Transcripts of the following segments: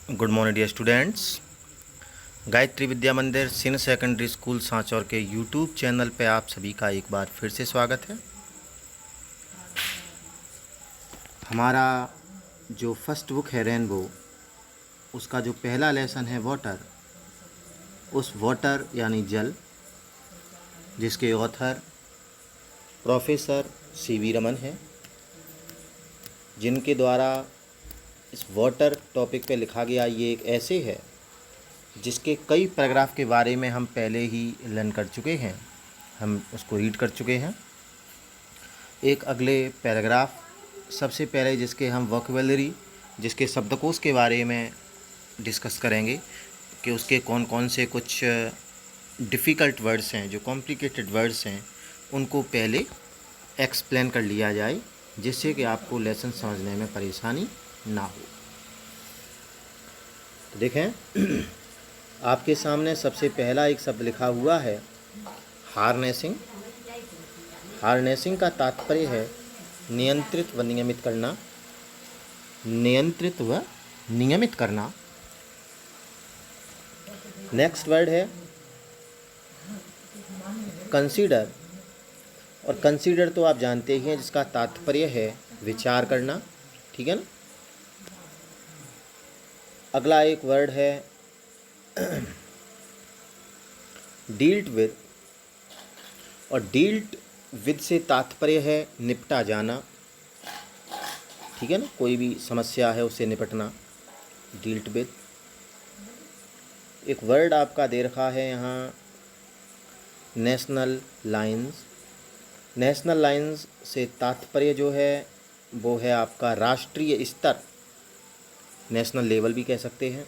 Good morning dear students. Gayatri Vidya Mandir senior secondary school Sanchore के YouTube channel पे आप सभी का एक बार फिर से स्वागत है। हमारा जो फर्स्ट बुक है रेनबो, उसका जो पहला लेसन है वाटर, उस वाटर यानी जल, जिसके ऑथर प्रोफेसर सी.वी. रमन है, जिनके द्वारा इस वाटर टॉपिक पे लिखा गया ये एक ऐसे है जिसके कई पैराग्राफ के बारे में हम पहले ही लर्न कर चुके हैं, हम उसको रीड कर चुके हैं। एक अगले पैराग्राफ सबसे पहले जिसके हम वोकैबुलरी, जिसके शब्दकोश के बारे में डिस्कस करेंगे कि उसके कौन कौन से कुछ डिफ़िकल्ट वर्ड्स हैं, जो कॉम्प्लिकेटेड वर्ड्स हैं, उनको पहले एक्सप्लेन कर लिया जाए, जिससे कि आपको लेसन समझने में परेशानी ना हो। तो देखें, आपके सामने सबसे पहला एक शब्द लिखा हुआ है हार्नेसिंग। हार्नेसिंग का तात्पर्य है नियंत्रित व नियमित करना। नियंत्रित व नियमित करना। नेक्स्ट वर्ड है कंसीडर, और कंसीडर तो आप जानते ही हैं, जिसका तात्पर्य है विचार करना, ठीक है ना। अगला एक वर्ड है डील्ट विद, और डील्ट विद से तात्पर्य है निपटा जाना, ठीक है ना। कोई भी समस्या है उससे निपटना, डील्ट विद। एक वर्ड आपका दे रखा है यहाँ नेशनल लाइंस। नेशनल लाइंस से तात्पर्य जो है वो है आपका राष्ट्रीय स्तर, नेशनल लेवल भी कह सकते हैं।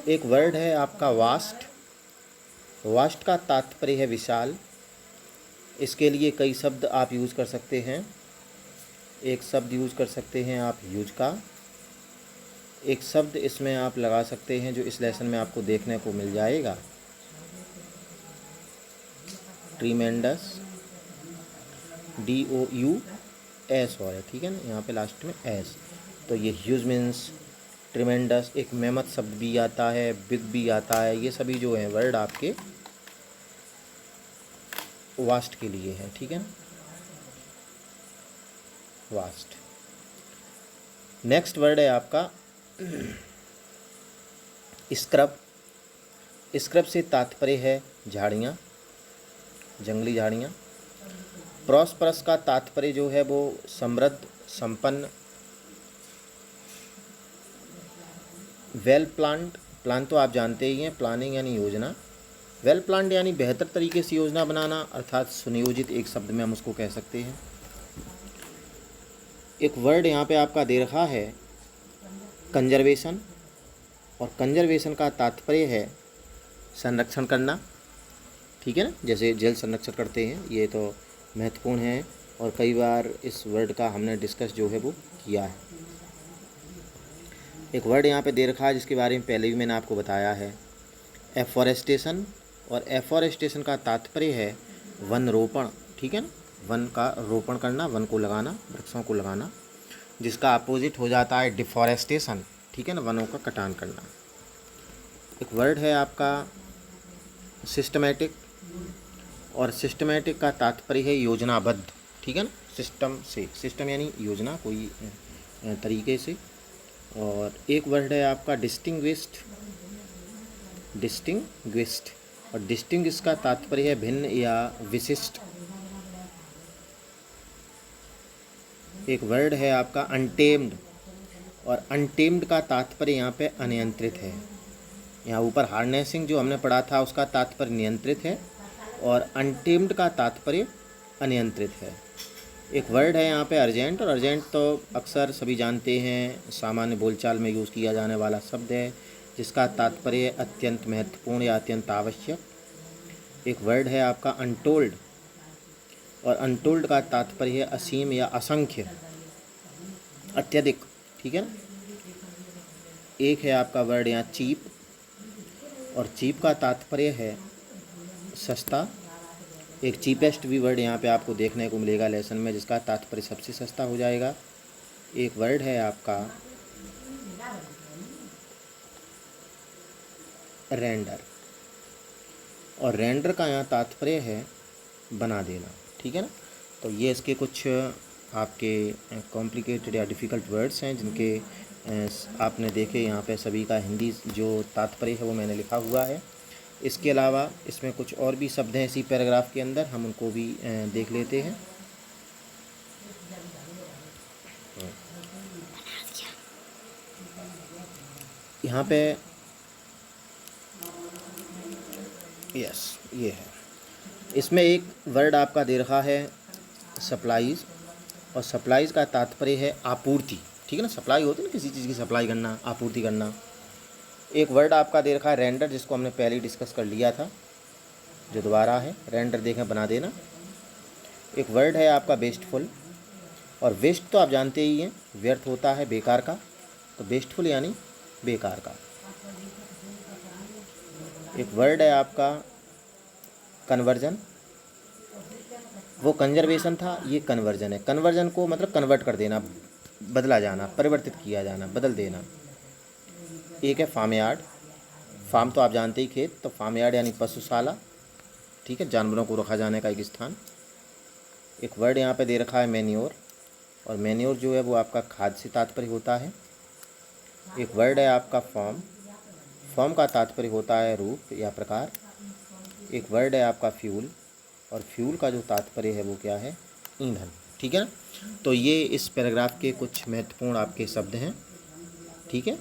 एक वर्ड है आपका वास्ट। वास्ट का तात्पर्य है विशाल। इसके लिए कई शब्द आप यूज़ कर सकते हैं। एक शब्द यूज़ कर सकते हैं आप यूज का। एक शब्द इसमें आप लगा सकते हैं जो इस लेसन में आपको देखने को मिल जाएगा, ट्रीमेंडस, DOUS और है, ठीक है ना, यहाँ पे लास्ट में एस। तो ये ह्यूज मीन्स ट्रिमेंडस, एक मेमत शब्द भी आता है, बिग भी आता है। ये सभी जो हैं वर्ड आपके वास्ट के लिए है, ठीक है ना, वास्ट। नेक्स्ट वर्ड है आपका स्क्रब। स्क्रब से तात्पर्य है झाड़ियाँ, जंगली झाड़ियाँ। प्रॉस्परस का तात्पर्य जो है वो समृद्ध, संपन्न। वेल प्लान्ड, प्लान तो आप जानते ही हैं, प्लानिंग यानी योजना। वेल प्लान्ड यानी बेहतर तरीके से योजना बनाना, अर्थात सुनियोजित, एक शब्द में हम उसको कह सकते हैं। एक वर्ड यहाँ पे आपका दे रखा है कंजर्वेशन, और कंजर्वेशन का तात्पर्य है संरक्षण करना, ठीक है ना, जैसे जल संरक्षण करते हैं। ये तो महत्वपूर्ण है और कई बार इस वर्ड का हमने डिस्कस जो है वो किया है। एक वर्ड यहाँ पे दे रखा है जिसके बारे में पहले भी मैंने आपको बताया है, एफॉरेस्टेशन, और एफॉरेस्टेशन का तात्पर्य है वन रोपण, ठीक है ना, वन का रोपण करना, वन को लगाना, वृक्षों को लगाना, जिसका अपोजिट हो जाता है डिफॉरेस्टेशन, ठीक है ना, वनों का कटान करना। एक वर्ड है आपका सिस्टमेटिक, और सिस्टमेटिक का तात्पर्य है योजनाबद्ध, ठीक है ना, सिस्टम से, सिस्टम यानी योजना, कोई तरीके से। और एक वर्ड है आपका डिस्टिंग्विश्ड। डिस्टिंग्विश्ड, और डिस्टिंग्विश का तात्पर्य है भिन्न या विशिष्ट। एक वर्ड है आपका अनटेम्ड, और अनटेम्ड का तात्पर्य यहाँ पे अनियंत्रित है। यहाँ ऊपर हार्नेसिंग जो हमने पढ़ा था उसका तात्पर्य नियंत्रित है, और अनटेम्ड का तात्पर्य अनियंत्रित है। एक वर्ड है यहाँ पे अर्जेंट, और अर्जेंट तो अक्सर सभी जानते हैं, सामान्य बोलचाल में यूज़ किया जाने वाला शब्द है, जिसका तात्पर्य अत्यंत महत्वपूर्ण या अत्यंत आवश्यक। एक वर्ड है आपका अनटोल्ड, और अनटोल्ड का तात्पर्य है असीम या असंख्य, अत्यधिक, ठीक है ना। एक है आपका वर्ड यहाँ चीप, और चीप का तात्पर्य है सस्ता। एक चीपेस्ट भी वर्ड यहाँ पे आपको देखने को मिलेगा लेसन में, जिसका तात्पर्य सबसे सस्ता हो जाएगा। एक वर्ड है आपका रेंडर, और रेंडर का यहाँ तात्पर्य है बना देना, ठीक है ना। तो ये इसके कुछ आपके कॉम्प्लिकेटेड या डिफ़िकल्ट वर्ड्स हैं जिनके आपने देखे यहाँ पे सभी का हिंदी जो तात्पर्य है वो मैंने लिखा हुआ है। इसके अलावा इसमें कुछ और भी शब्द हैं इसी पैराग्राफ के अंदर, हम उनको भी देख लेते हैं। यहाँ पे यस ये है, इसमें एक वर्ड आपका दे रखा है सप्लाईज, और सप्लाईज का तात्पर्य है आपूर्ति, ठीक है ना। सप्लाई होती है ना किसी चीज़ की, सप्लाई करना, आपूर्ति करना। एक वर्ड आपका दे रखा है रेंडर, जिसको हमने पहले ही डिस्कस कर लिया था, जो दोबारा है, रेंडर देखें बना देना। एक वर्ड है आपका वेस्टफुल, और वेस्ट तो आप जानते ही हैं व्यर्थ होता है, बेकार का, तो वेस्टफुल यानी बेकार का। एक वर्ड है आपका कन्वर्जन, वो कंजर्वेशन था, ये कन्वर्जन है। कन्वर्जन को मतलब कन्वर्ट कर देना, बदला जाना, परिवर्तित किया जाना, बदल देना। एक है फार्म यार्ड, फार्म तो आप जानते ही खेत, तो फार्म यार्ड यानी पशुशाला, ठीक है, जानवरों को रखा जाने का एक स्थान। एक वर्ड यहाँ पे दे रखा है मैन्योर, और मैन्योर जो है वो आपका खाद से तात्पर्य होता है। एक वर्ड है आपका फॉर्म, फॉर्म का तात्पर्य होता है रूप या प्रकार। एक वर्ड है आपका फ्यूल, और फ्यूल का जो तात्पर्य है वो क्या है, ईंधन, ठीक है ना। तो ये इस पैराग्राफ के कुछ महत्वपूर्ण आपके शब्द हैं, ठीक है।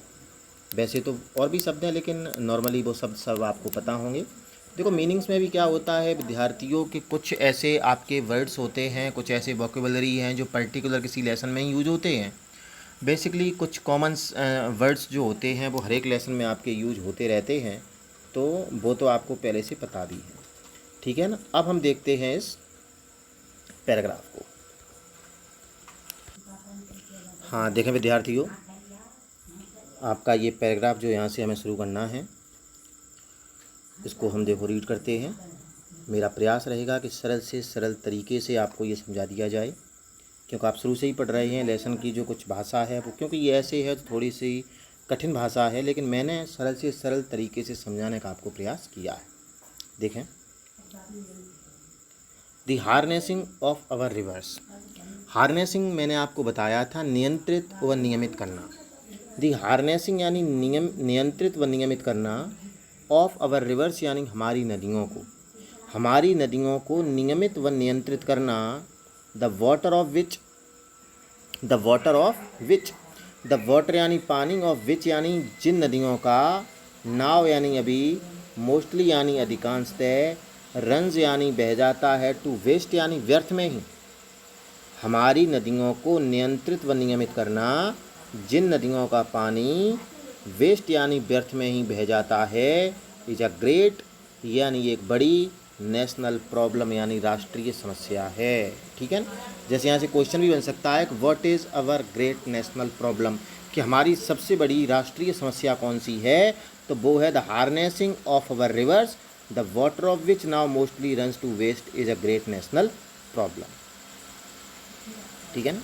वैसे तो और भी शब्द हैं, लेकिन नॉर्मली वो शब्द सब आपको पता होंगे। देखो मीनिंग्स में भी क्या होता है, विद्यार्थियों के कुछ ऐसे आपके वर्ड्स होते हैं, कुछ ऐसे वोकेबलरी हैं जो पर्टिकुलर किसी लेसन में ही यूज होते हैं। बेसिकली कुछ कॉमन वर्ड्स जो होते हैं वो हर एक लेसन में आपके यूज होते रहते हैं, तो वो तो आपको पहले से पता भी है, ठीक है ना। अब हम देखते हैं इस पैराग्राफ को। हाँ देखें विद्यार्थियों, आपका ये पैराग्राफ जो यहाँ से हमें शुरू करना है, इसको हम देखो रीड करते हैं। मेरा प्रयास रहेगा कि सरल से सरल तरीके से आपको ये समझा दिया जाए, क्योंकि आप शुरू से ही पढ़ रहे हैं। लेसन की जो कुछ भाषा है वो, क्योंकि ये ऐसे है तो थोड़ी सी कठिन भाषा है, लेकिन मैंने सरल से सरल तरीके से समझाने का आपको प्रयास किया है। देखें, the harnessing of our rivers. Harnessing मैंने आपको बताया था नियंत्रित व नियमित करना। द हार्नेसिंग यानी नियंत्रित व नियमित करना, ऑफ आवर रिवर्स यानी हमारी नदियों को, हमारी नदियों को नियमित व नियंत्रित करना। The water of which, the water of which, the water यानी पानी, ऑफ विच यानी जिन नदियों का, नाव यानी अभी, मोस्टली यानी अधिकांशतः, रंज यानी बह जाता है, टू वेस्ट यानी व्यर्थ में ही। हमारी नदियों को नियंत्रित व नियमित करना, जिन नदियों का पानी वेस्ट यानी व्यर्थ में ही बह जाता है, इज अ ग्रेट यानी एक बड़ी, नेशनल प्रॉब्लम यानी राष्ट्रीय समस्या है, ठीक है ना। जैसे यहाँ से क्वेश्चन भी बन सकता है कि what is our great national problem, कि हमारी सबसे बड़ी राष्ट्रीय समस्या कौन सी है, तो वो है the harnessing of our rivers, the water of which now mostly runs to waste is a great national problem, ठीक है ना।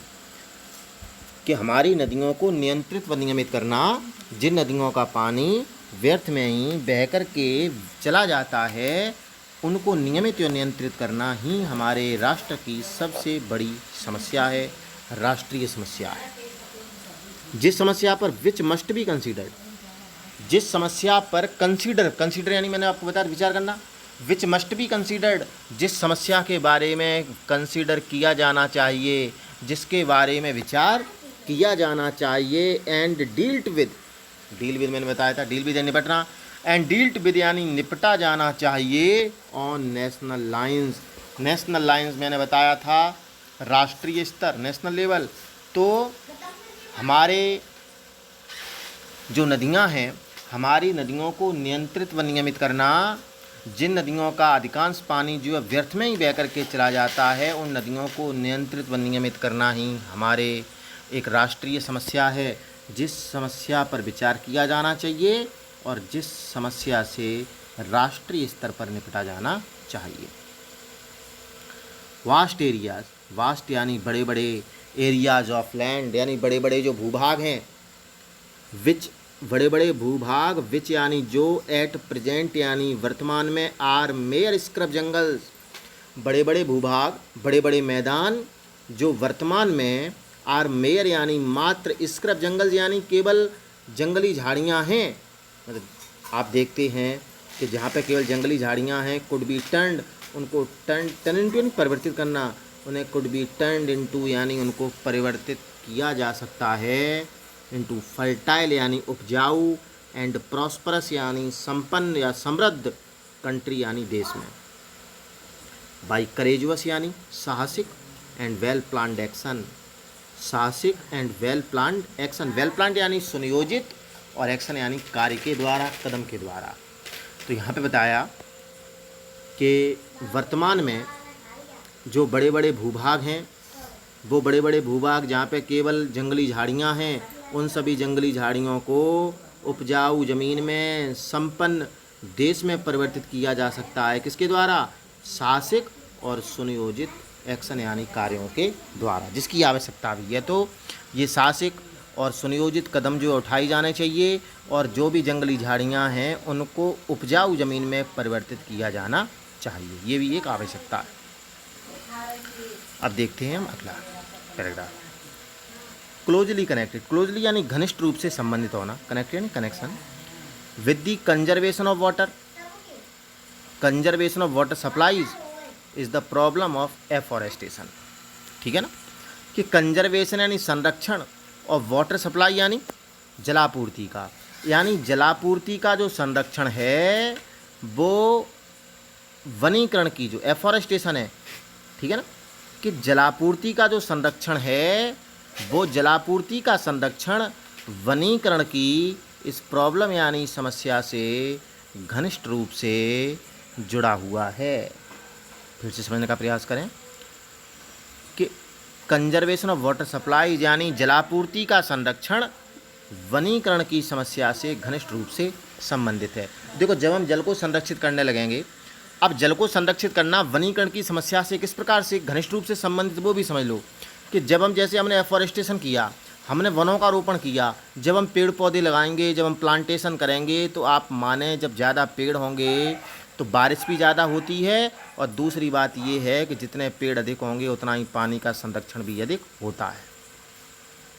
कि हमारी नदियों को नियंत्रित व नियमित करना, जिन नदियों का पानी व्यर्थ में ही बह कर के चला जाता है, उनको नियमित व नियंत्रित करना ही हमारे राष्ट्र की सबसे बड़ी समस्या है, राष्ट्रीय समस्या है। जिस समस्या पर विच मस्ट बी कंसीडर्ड, जिस समस्या पर कंसीडर यानी मैंने आपको बताया विचार करना, विच मस्ट बी कंसीडर्ड, जिस समस्या के बारे में कंसीडर किया जाना चाहिए, जिसके बारे में विचार किया जाना चाहिए, एंड डील्ट विद, डील विद मैंने बताया था, डील विद निपटना, एंड डील्ट विद यानी निपटा जाना चाहिए, on national lines, national lines मैंने बताया था राष्ट्रीय स्तर, नेशनल लेवल। तो हमारे जो नदियां हैं, हमारी नदियों को नियंत्रित व नियमित करना, जिन नदियों का अधिकांश पानी जो है व्यर्थ में ही बह करके चला जाता है, उन नदियों को नियंत्रित व नियमित करना ही हमारे एक राष्ट्रीय समस्या है, जिस समस्या पर विचार किया जाना चाहिए और जिस समस्या से राष्ट्रीय स्तर पर निपटा जाना चाहिए। वास्ट एरियाज, वास्ट यानी बड़े बड़े एरियाज ऑफ लैंड यानी बड़े बड़े जो भूभाग हैं, विच बड़े बड़े भूभाग, विच यानी जो, एट प्रेजेंट यानी वर्तमान में, आर मेयर स्क्रब जंगल्स बड़े बड़े भूभाग, बड़े बड़े मैदान जो वर्तमान में, आर मेयर यानी मात्र, स्क्रब जंगल यानी केवल जंगली झाड़ियाँ हैं। मतलब आप देखते हैं कि जहाँ पे केवल जंगली झाड़ियाँ हैं, कुड बी टर्न्ड, उनको टर्न इनटू यानी परिवर्तित करना, उन्हें कुड बी टर्न्ड इनटू यानी उनको परिवर्तित किया जा सकता है, इनटू फर्टाइल यानी उपजाऊ, एंड प्रॉस्परस यानी संपन्न या समृद्ध, कंट्री यानी देश में, बाई करेजुअस यानी साहसिक, एंड वेल प्लान्ड एक्शन, साहसिक and well planned action, well planned यानी सुनियोजित और एक्शन यानी कार्य के द्वारा, कदम के द्वारा। तो यहाँ पे बताया कि वर्तमान में जो बड़े बड़े भूभाग हैं, वो बड़े बड़े भूभाग जहाँ पे केवल जंगली झाड़ियाँ हैं, उन सभी जंगली झाड़ियों को उपजाऊ ज़मीन में संपन्न देश में परिवर्तित किया जा सकता है, किसके द्वारा, साहसिक और सुनियोजित एक्शन यानी कार्यों के द्वारा, जिसकी आवश्यकता भी है। तो ये साहसिक और सुनियोजित कदम जो उठाए जाने चाहिए, और जो भी जंगली झाड़ियाँ हैं उनको उपजाऊ ज़मीन में परिवर्तित किया जाना चाहिए, ये भी एक आवश्यकता है। अब देखते हैं हम अगला पैराग्राफ। क्लोजली कनेक्टेड, क्लोजली यानी घनिष्ठ रूप से संबंधित होना, कनेक्टेड यानी connection, with the conservation of water, conservation of water supplies is the problem of afforestation. ठीक है ना, कि कंजर्वेशन यानी संरक्षण और वाटर सप्लाई यानी जलापूर्ति का, यानी जलापूर्ति का जो संरक्षण है वो वनीकरण की, जो एफॉरेस्टेशन है, ठीक है ना, कि जलापूर्ति का जो संरक्षण है वो जलापूर्ति का संरक्षण वनीकरण की इस प्रॉब्लम यानी समस्या से घनिष्ठ रूप से जुड़ा हुआ है। फिर से समझने का प्रयास करें कि कंजर्वेशन ऑफ वाटर सप्लाई यानी जलापूर्ति का संरक्षण वनीकरण की समस्या से घनिष्ठ रूप से संबंधित है। देखो, जब हम जल को संरक्षित करने लगेंगे, अब जल को संरक्षित करना वनीकरण की समस्या से किस प्रकार से घनिष्ठ रूप से संबंधित, वो भी समझ लो कि जब हम, जैसे हमने एफॉरेस्टेशन किया, हमने वनों का रोपण किया, जब हम पेड़ पौधे लगाएंगे, जब हम प्लांटेशन करेंगे, तो आप माने जब ज़्यादा पेड़ होंगे तो बारिश भी ज़्यादा होती है, और दूसरी बात ये है कि जितने पेड़ अधिक होंगे उतना ही पानी का संरक्षण भी अधिक होता है।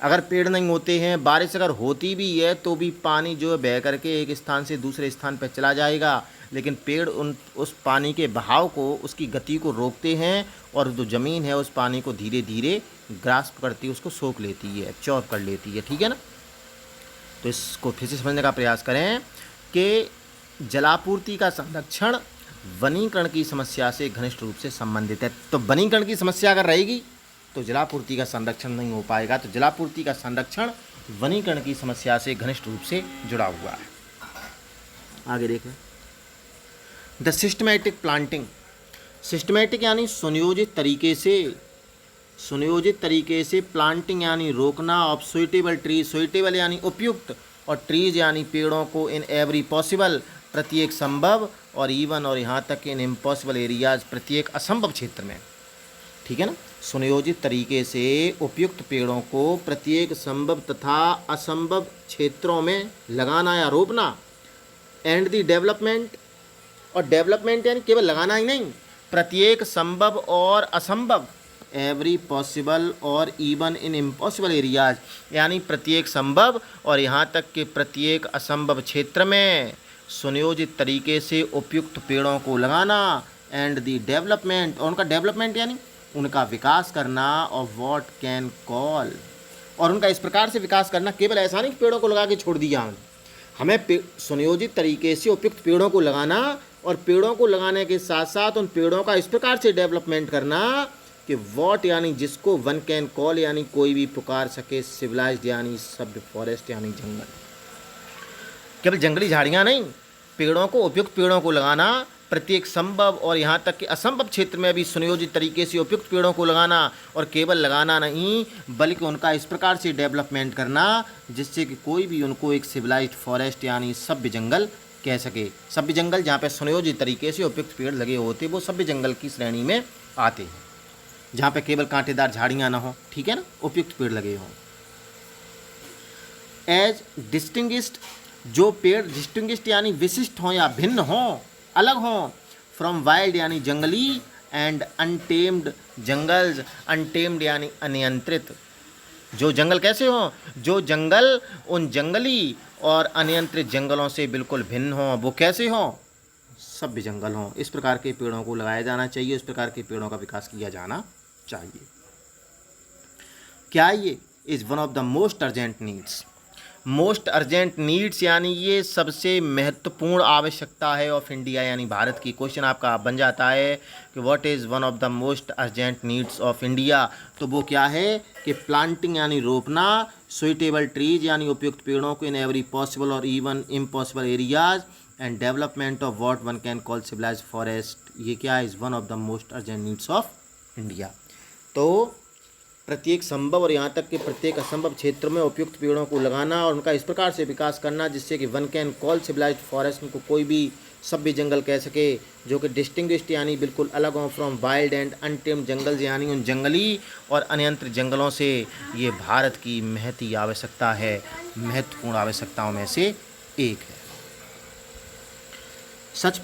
अगर पेड़ नहीं होते हैं, बारिश अगर होती भी है तो भी पानी जो है बह करके एक स्थान से दूसरे स्थान पर चला जाएगा, लेकिन पेड़ उस पानी के बहाव को, उसकी गति को रोकते हैं, और जो ज़मीन है उस पानी को धीरे धीरे ग्रास्प करती है, उसको सोख लेती है, एब्जॉर्ब कर लेती है। ठीक है ना, तो इसको फिर से समझने का प्रयास करें कि जलापूर्ति का संरक्षण वनीकरण की समस्या से घनिष्ठ रूप से संबंधित है। तो वनीकरण की समस्या अगर रहेगी तो जलापूर्ति का संरक्षण नहीं हो पाएगा, तो जलापूर्ति का संरक्षण वनीकरण की समस्या से घनिष्ठ रूप से जुड़ा हुआ है। आगे देखें, द सिस्टमैटिक प्लांटिंग, सिस्टमैटिक यानी सुनियोजित तरीके से, सुनियोजित तरीके से प्लांटिंग यानी रोकना, ऑफ सुइटेबल ट्री, सुइटेबल यानी उपयुक्त, और ट्रीज यानी पेड़ों को, इन एवरी पॉसिबल प्रत्येक संभव, और इवन और यहाँ तक इन इम्पॉसिबल एरियाज प्रत्येक असंभव क्षेत्र में। ठीक है ना, सुनियोजित तरीके से उपयुक्त पेड़ों को प्रत्येक संभव तथा असंभव क्षेत्रों में लगाना या रोपना, एंड दी डेवलपमेंट, और डेवलपमेंट यानी केवल लगाना ही नहीं, प्रत्येक संभव और असंभव, एवरी पॉसिबल और इवन इन इम्पॉसिबल एरियाज, यानी प्रत्येक संभव और यहाँ तक कि प्रत्येक असंभव क्षेत्र में सुनियोजित तरीके से उपयुक्त पेड़ों को लगाना, एंड दी डेवलपमेंट, और उनका डेवलपमेंट यानी उनका विकास करना, और व्हाट कैन कॉल, और उनका इस प्रकार से विकास करना, केवल ऐसा नहीं कि पेड़ों को लगा के छोड़ दिया, हमें सुनियोजित तरीके से उपयुक्त पेड़ों को लगाना, और पेड़ों को लगाने के साथ साथ उन पेड़ों का इस प्रकार से डेवलपमेंट करना कि व्हाट यानी जिसको, वन कैन कॉल यानी कोई भी पुकार सके, सिविलाइज्ड यानी सभ्य, फॉरेस्ट यानी जंगल, केवल जंगली झाड़ियाँ नहीं, पेड़ों को, उपयुक्त पेड़ों को लगाना, प्रत्येक संभव और यहाँ तक कि असंभव क्षेत्र में भी सुनियोजित तरीके से उपयुक्त पेड़ों को लगाना, और केवल लगाना नहीं बल्कि उनका इस प्रकार से डेवलपमेंट करना जिससे कि कोई भी उनको एक सिविलाइज्ड फॉरेस्ट यानी सभ्य जंगल कह सके। सभ्य जंगल जहाँ पे सुनियोजित तरीके से उपयुक्त पेड़ लगे होते वो सभ्य जंगल की श्रेणी में आते हैं। जहाँ पे केवल कांटेदार झाड़ियाँ ना हो, ठीक है ना, उपयुक्त पेड़ लगे हों। एज डिस्टिंग्विश्ड, जो पेड़ डिस्टिंग्विश्ड यानी विशिष्ट हों या भिन्न हों, अलग हों, फ्रॉम वाइल्ड यानी जंगली, एंड अनटेम्ड जंगल्स, अनटेम्ड यानी अनियंत्रित। जो जंगल कैसे हों, जो जंगल उन जंगली और अनियंत्रित जंगलों से बिल्कुल भिन्न हों, वो कैसे हों, सभ्य जंगल हों। इस प्रकार के पेड़ों को लगाया जाना चाहिए, इस प्रकार के पेड़ों का विकास किया जाना चाहिए। क्या ये is one of the most urgent needs, most urgent needs यानी ये सबसे महत्वपूर्ण आवश्यकता है ऑफ इंडिया यानी भारत की। क्वेश्चन आपका बन जाता है कि what is one of the most urgent needs of India, तो वो क्या है कि प्लांटिंग यानी रोपना, सुइटेबल ट्रीज यानी उपयुक्त पेड़ों को इन एवरी पॉसिबल और even impossible areas, and development of what one can call civilised forest. ये क्या is one of the most urgent needs of India. तो प्रत्येक संभव और यहाँ तक कि प्रत्येक असंभव क्षेत्र में उपयुक्त पेड़ों को लगाना और उनका इस प्रकार से विकास करना जिससे कि one can call civilised forest, उनको कोई भी सभ्य जंगल कह सके, जो कि डिस्टिंग्विश्ड यानी बिल्कुल अलग हों, from wild and untamed jungles यानी उन जंगली और अनियंत्रित जंगलों से। ये भारत की महती आवश्यकता है, महत्वपूर्ण आवश्यकताओं में से एक है। सच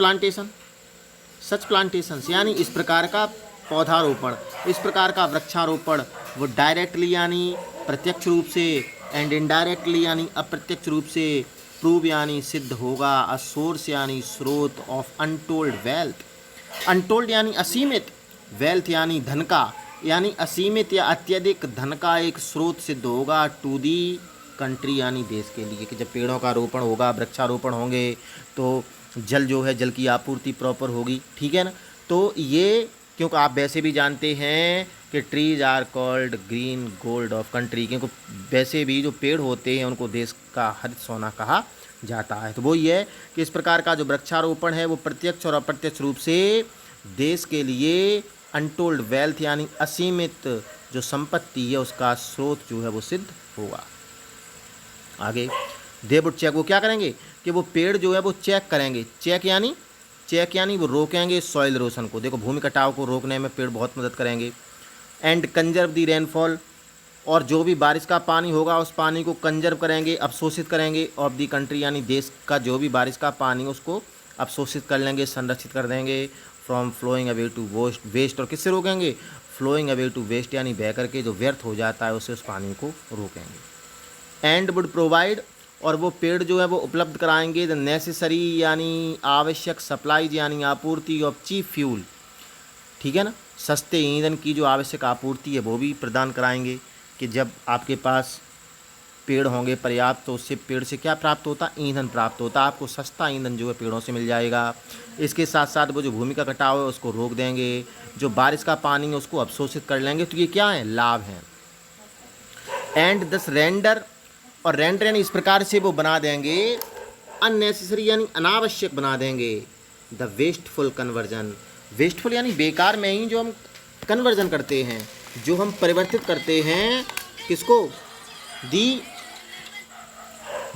प्लांटेशंस यानी इस प्रकार का पौधारोपण, इस प्रकार का वृक्षारोपण, वो डायरेक्टली यानी प्रत्यक्ष रूप से, एंड इनडायरेक्टली यानी अप्रत्यक्ष रूप से, प्रूव यानी सिद्ध होगा, अ सोर्स यानी स्रोत, ऑफ अनटोल्ड वेल्थ, अनटोल्ड यानी असीमित, वेल्थ यानी धन का, यानी असीमित या अत्यधिक धन का एक स्रोत सिद्ध होगा, टू दी कंट्री यानी देश के लिए। कि जब पेड़ों का रोपण होगा, वृक्षारोपण होंगे तो जल जो है, जल की आपूर्ति प्रॉपर होगी, ठीक है ना। तो ये क्योंकि आप वैसे भी जानते हैं कि trees are called green gold of country, क्योंकि वैसे भी जो पेड़ होते हैं उनको देश का हरित सोना कहा जाता है। तो वो ये है कि इस प्रकार का जो वृक्षारोपण है वो प्रत्यक्ष और अप्रत्यक्ष रूप से देश के लिए अनटोल्ड वेल्थ यानी असीमित जो संपत्ति है उसका स्रोत जो है वो सिद्ध होगा। आगे दे वुड चेक, वो क्या करेंगे कि वो पेड़ जो है वो चेक करेंगे। चेक यानी वो रोकेंगे सॉइल इरोशन को। देखो भूमि कटाव को रोकने में पेड़ बहुत मदद करेंगे। एंड कंजर्व दी रेनफॉल, और जो भी बारिश का पानी होगा उस पानी को कंजर्व करेंगे, अवशोषित करेंगे, ऑफ दी कंट्री यानी देश का जो भी बारिश का पानी उसको अवशोषित कर लेंगे, संरक्षित कर देंगे, from flowing away to waste, और किससे रोकेंगे, फ्लोइंग अवे टू वेस्ट यानी बह करके जो व्यर्थ हो जाता है उससे उस पानी को रोकेंगे। एंड वुड प्रोवाइड, और वो पेड़ जो है वो उपलब्ध कराएंगे, द नेसेसरी यानी आवश्यक, सप्लाईज यानी आपूर्ति, ऑफ चीप फ्यूल, ठीक है ना, सस्ते ईंधन की जो आवश्यक आपूर्ति है वो भी प्रदान कराएंगे। कि जब आपके पास पेड़ होंगे पर्याप्त तो उससे पेड़ से क्या प्राप्त होता, ईंधन प्राप्त होता, आपको सस्ता ईंधन जो है पेड़ों से मिल जाएगा। इसके साथ साथ वो जो भूमि का कटाव है उसको रोक देंगे, जो बारिश का पानी है उसको अवशोषित कर लेंगे। तो ये क्या है, लाभ हैं। एंड दस रेंडर, और रेंडर यानी इस प्रकार से वो बना देंगे, अननेसेसरी यानी अनावश्यक बना देंगे, द वेस्टफुल कन्वर्जन, वेस्टफुल यानी बेकार में ही जो हम कन्वर्जन करते हैं, जो हम परिवर्तित करते हैं किसको,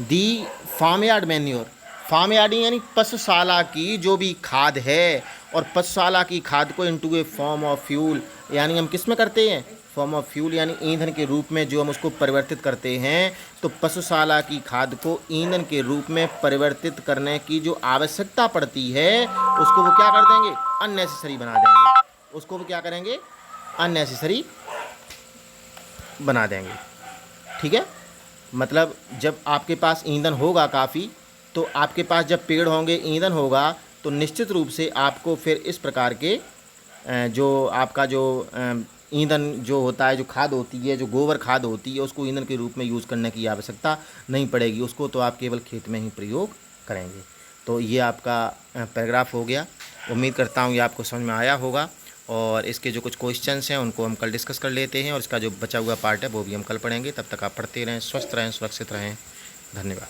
दी फार्मयार्ड मैन्योर, फार्मयार्ड यानी पशुशाला की जो भी खाद है, और पशुशाला की खाद को into A form of fuel, यानी हम किस में करते हैं, फॉर्म ऑफ फ्यूल यानी ईंधन के रूप में जो हम उसको परिवर्तित करते हैं। तो पशुशाला की खाद को ईंधन के रूप में परिवर्तित करने की जो आवश्यकता पड़ती है उसको वो क्या कर देंगे, अननेसेसरी बना देंगे, उसको वो क्या करेंगे, अननेसेसरी बना देंगे, ठीक है। मतलब जब आपके पास ईंधन होगा काफ़ी, तो आपके पास जब पेड़ होंगे, ईंधन होगा, तो निश्चित रूप से आपको फिर इस प्रकार के जो आपका जो ईंधन जो होता है, जो खाद होती है, जो गोबर खाद होती है, उसको ईंधन के रूप में यूज़ करने की आवश्यकता नहीं पड़ेगी, उसको तो आप केवल खेत में ही प्रयोग करेंगे। तो ये आपका पैराग्राफ हो गया। उम्मीद करता हूँ ये आपको समझ में आया होगा, और इसके जो कुछ क्वेश्चंस हैं उनको हम कल डिस्कस कर लेते हैं, और इसका जो बचा हुआ पार्ट है वो भी हम कल पढ़ेंगे। तब तक आप पढ़ते रहें, स्वस्थ रहें, सुरक्षित रहें। धन्यवाद।